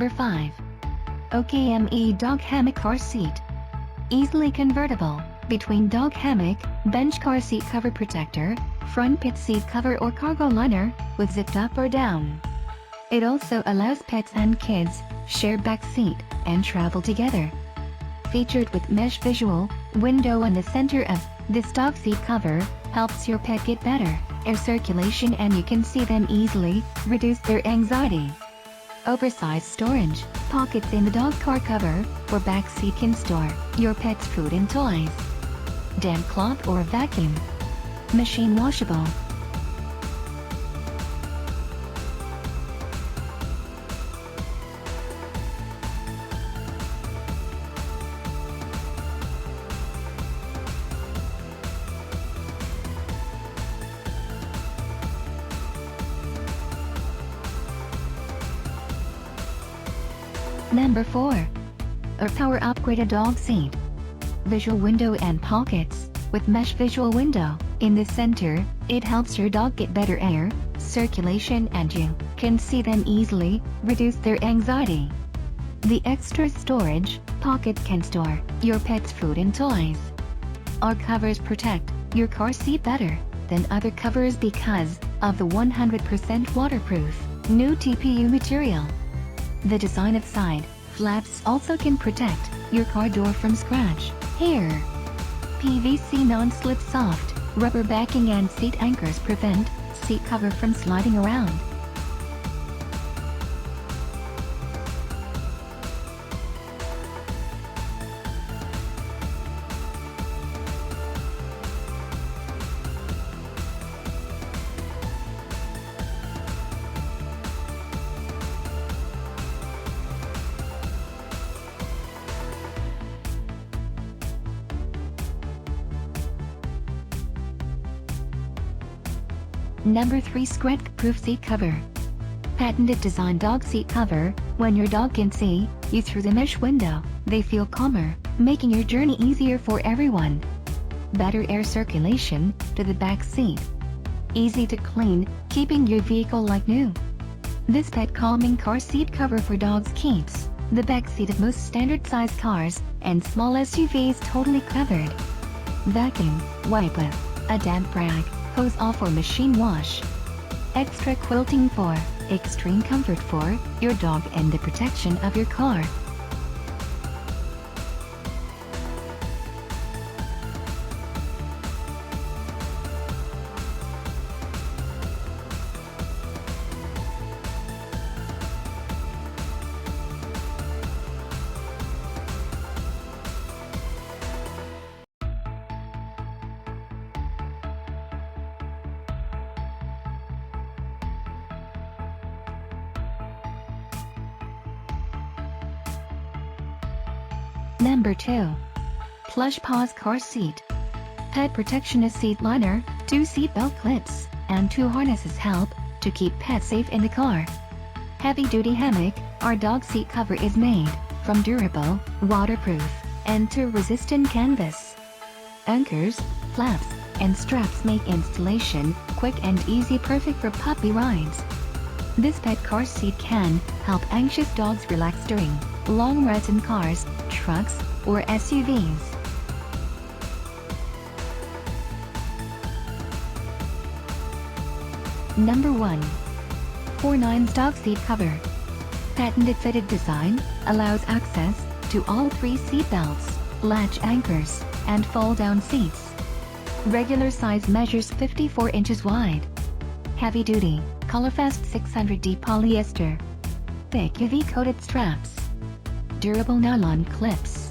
Number 5. OKMEE Dog Hammock Car Seat. Easily convertible, between dog hammock, bench car seat cover protector, front pit seat cover or cargo liner, with zipped up or down. It also allows pets and kids share back seat and travel together. Featured with mesh visual window in the center of this dog seat cover, helps your pet get better air circulation and you can see them easily, reduce their anxiety. Oversized storage pockets in the dog car cover, or back seat can store your pet's food and toys. Damp cloth or vacuum. Machine washable. Number 4. URPOWER Upgraded Dog Seat. Visual window and pockets, with mesh visual window in the center, it helps your dog get better air circulation and you can see them easily, reduce their anxiety. The extra storage pocket can store your pet's food and toys. Our covers protect your car seat better than other covers because of the 100% waterproof new TPU material. The design of side flaps also can protect your car door from scratch, hair. PVC non-slip soft rubber backing and seat anchors prevent seat cover from sliding around. Number 3. Scratch-proof seat cover. Patented design dog seat cover. When your dog can see you through the mesh window, they feel calmer, making your journey easier for everyone. Better air circulation to the back seat. Easy to clean, keeping your vehicle like new. This pet calming car seat cover for dogs keeps the back seat of most standard size cars and small SUVs totally covered. Vacuum, wipe with a damp rag, hose off or machine wash. Extra quilting for extreme comfort for your dog and the protection of your car. Number 2. Plush Paws Car Seat. Pet protectionist seat liner, 2 seatbelt clips, and 2 harnesses help to keep pets safe in the car. Heavy-duty hammock, our dog seat cover is made from durable, waterproof, and tear-resistant canvas. Anchors, flaps, and straps make installation quick and easy, perfect for puppy rides. This pet car seat can help anxious dogs relax during long rides in cars, trucks, or SUVs. Number 1. 4-9's Dog Seat Cover. Patented fitted design allows access to all 3 seat belts, latch anchors, and fold-down seats. Regular size measures 54 inches wide. Heavy-duty, colorfast 600D polyester. Thick UV-coated straps. Durable nylon clips.